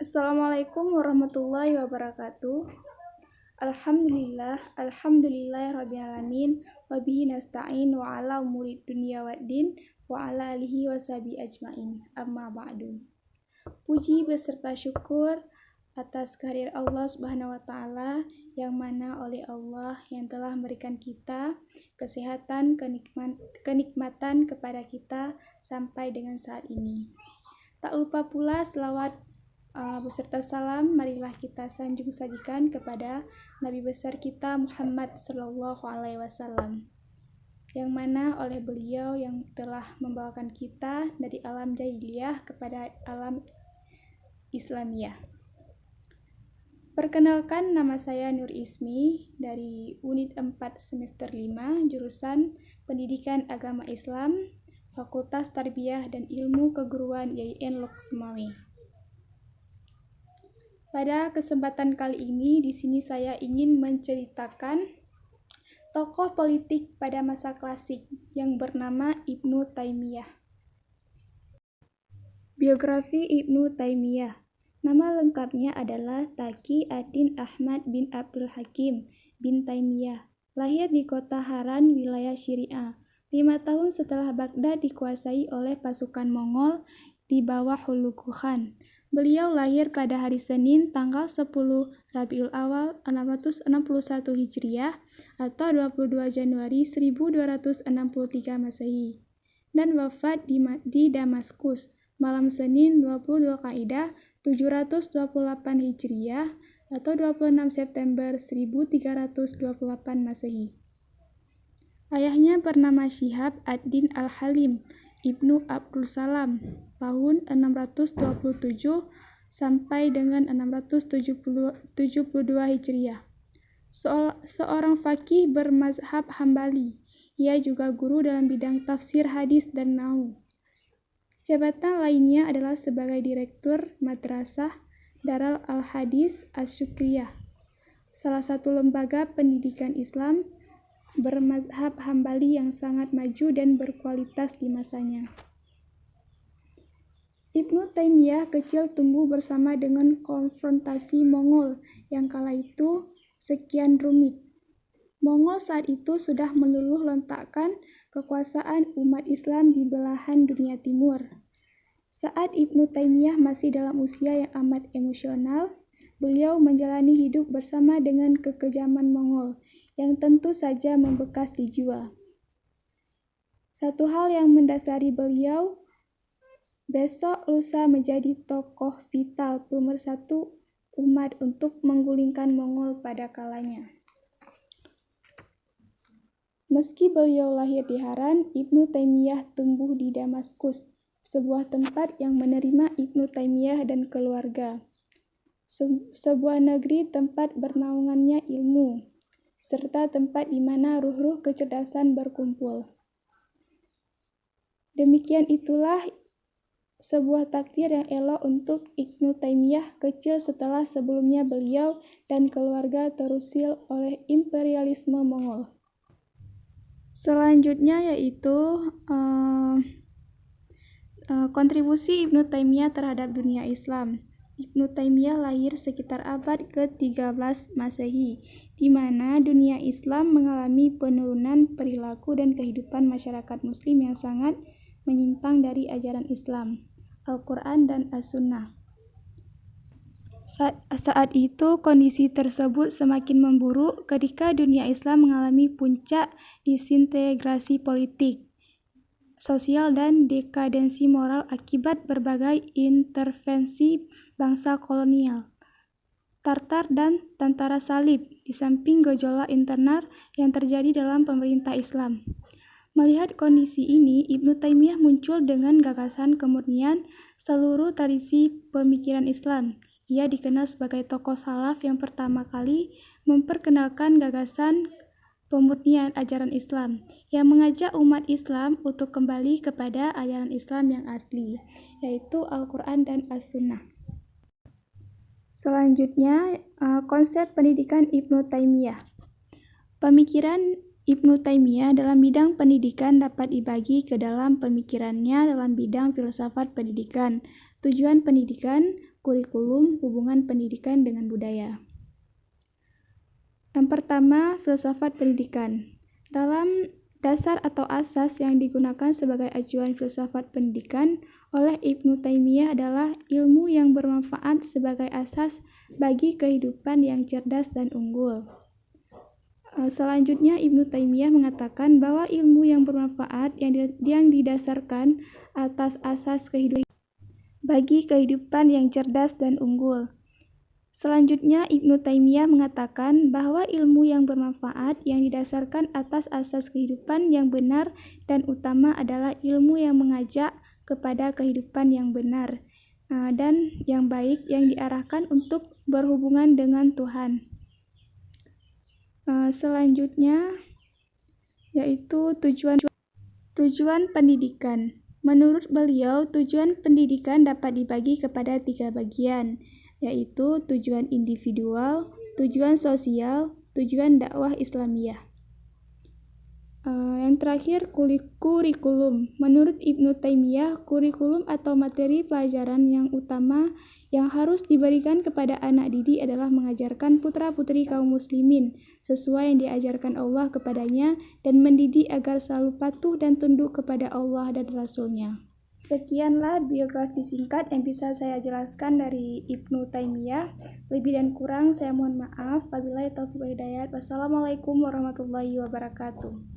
Assalamualaikum warahmatullahi wabarakatuh. Alhamdulillahirrabbilalamin. Wabihi nasta'in wa ala umuri dunya waddin wa ala alihi wa sahbihi ajmain. Amma ba'du. Puji beserta syukur atas kehadiran Allah Subhanahu wa taala yang mana oleh Allah yang telah memberikan kita kesehatan, kenikmatan kepada kita sampai dengan saat ini. Tak lupa pula selawat beserta salam marilah kita sanjung sajikan kepada Nabi besar kita Muhammad sallallahu alaihi wasallam, yang mana oleh beliau yang telah membawakan kita dari alam jahiliyah kepada alam Islamiyah. Perkenalkan, nama saya Nur Ismi dari Unit 4 Semester 5 Jurusan Pendidikan Agama Islam, Fakultas Tarbiyah dan Ilmu Keguruan YIN Lok Sumawe. Pada kesempatan kali ini, di sini saya ingin menceritakan tokoh politik pada masa klasik yang bernama Ibnu Taimiyah. Biografi Ibnu Taimiyah. Nama lengkapnya adalah Taqi ad-Din Ahmad bin Abdul Hakim bin Taimiyah. Lahir di kota Haran, wilayah Syria. 5 tahun setelah Baghdad dikuasai oleh pasukan Mongol di bawah Hulagu Khan. Beliau lahir pada hari Senin tanggal 10 Rabiul Awal 661 Hijriah atau 22 Januari 1263 Masehi dan wafat di Damaskus malam Senin 20 Dzulqa'dah 728 Hijriah atau 26 September 1328 Masehi. Ayahnya bernama Syihab ad-Din al-Halim Ibnu Abdul Salam tahun 627 sampai dengan 672 Hijriah. Seorang faqih bermazhab Hambali. Ia juga guru dalam bidang tafsir hadis dan nahwu. Jabatan lainnya adalah sebagai Direktur Madrasah Darul Al-Hadis Asy-Syukriyah, salah satu lembaga pendidikan Islam bermazhab Hambali yang sangat maju dan berkualitas di masanya. Ibnu Taimiyah kecil tumbuh bersama dengan konfrontasi Mongol yang kala itu sekian rumit. Mongol saat itu sudah meluluh lantakkan kekuasaan umat Islam di belahan dunia timur. Saat Ibnu Taimiyah masih dalam usia yang amat emosional, beliau menjalani hidup bersama dengan kekejaman Mongol yang tentu saja membekas di jiwa. Satu hal yang mendasari beliau, besok lusa menjadi tokoh vital pemersatu umat untuk menggulingkan Mongol pada kalanya. Meski beliau lahir di Haran, Ibnu Taimiyah tumbuh di Damaskus, sebuah tempat yang menerima Ibnu Taimiyah dan keluarga. Sebuah negeri tempat bernaungannya ilmu, serta tempat di mana ruh-ruh kecerdasan berkumpul. Demikian itulah sebuah takdir yang elok untuk Ibnu Taimiyah kecil setelah sebelumnya beliau dan keluarga terusir oleh imperialisme Mongol. Selanjutnya yaitu kontribusi Ibnu Taimiyah terhadap dunia Islam. Ibnu Taimiyah lahir sekitar abad ke-13 Masehi, di mana dunia Islam mengalami penurunan perilaku dan kehidupan masyarakat Muslim yang sangat menyimpang dari ajaran Islam, Al-Quran dan As-Sunnah. Saat itu kondisi tersebut semakin memburuk ketika dunia Islam mengalami puncak disintegrasi politik, sosial dan dekadensi moral akibat berbagai intervensi bangsa kolonial, Tartar dan tentara salib, di samping gejolak internal yang terjadi dalam pemerintah Islam. Melihat kondisi ini, Ibnu Taimiyah muncul dengan gagasan kemurnian seluruh tradisi pemikiran Islam. Ia dikenal sebagai tokoh salaf yang pertama kali memperkenalkan gagasan pemurnian ajaran Islam, yang mengajak umat Islam untuk kembali kepada ajaran Islam yang asli, yaitu Al-Quran dan As-Sunnah. Selanjutnya, konsep pendidikan Ibnu Taimiyah. Pemikiran Ibnu Taimiyah dalam bidang pendidikan dapat dibagi ke dalam pemikirannya dalam bidang filsafat pendidikan, tujuan pendidikan, kurikulum, hubungan pendidikan dengan budaya. Yang pertama, filsafat pendidikan. Dalam dasar atau asas yang digunakan sebagai acuan filsafat pendidikan oleh Ibnu Taimiyah adalah ilmu yang bermanfaat sebagai asas bagi kehidupan yang cerdas dan unggul. Selanjutnya, Ibnu Taimiyah mengatakan bahwa ilmu yang bermanfaat yang didasarkan atas asas kehidupan bagi kehidupan yang cerdas dan unggul. Selanjutnya, Ibnu Taimiyah mengatakan bahwa ilmu yang bermanfaat yang didasarkan atas asas kehidupan yang benar dan utama adalah ilmu yang mengajak kepada kehidupan yang benar dan yang baik yang diarahkan untuk berhubungan dengan Tuhan. Selanjutnya, yaitu tujuan pendidikan. Menurut beliau, tujuan pendidikan dapat dibagi kepada 3 bagian, yaitu tujuan individual, tujuan sosial, tujuan dakwah Islamiyah. Yang terakhir, kurikulum. Menurut Ibnu Taimiyah, kurikulum atau materi pelajaran yang utama yang harus diberikan kepada anak didik adalah mengajarkan putra-putri kaum muslimin sesuai yang diajarkan Allah kepadanya dan mendidik agar selalu patuh dan tunduk kepada Allah dan Rasul-Nya. Sekianlah biografi singkat yang bisa saya jelaskan dari Ibnu Taimiyah. Lebih dan kurang saya mohon maaf. Wabillahi taufiq wal hidayah. Wassalamualaikum warahmatullahi wabarakatuh.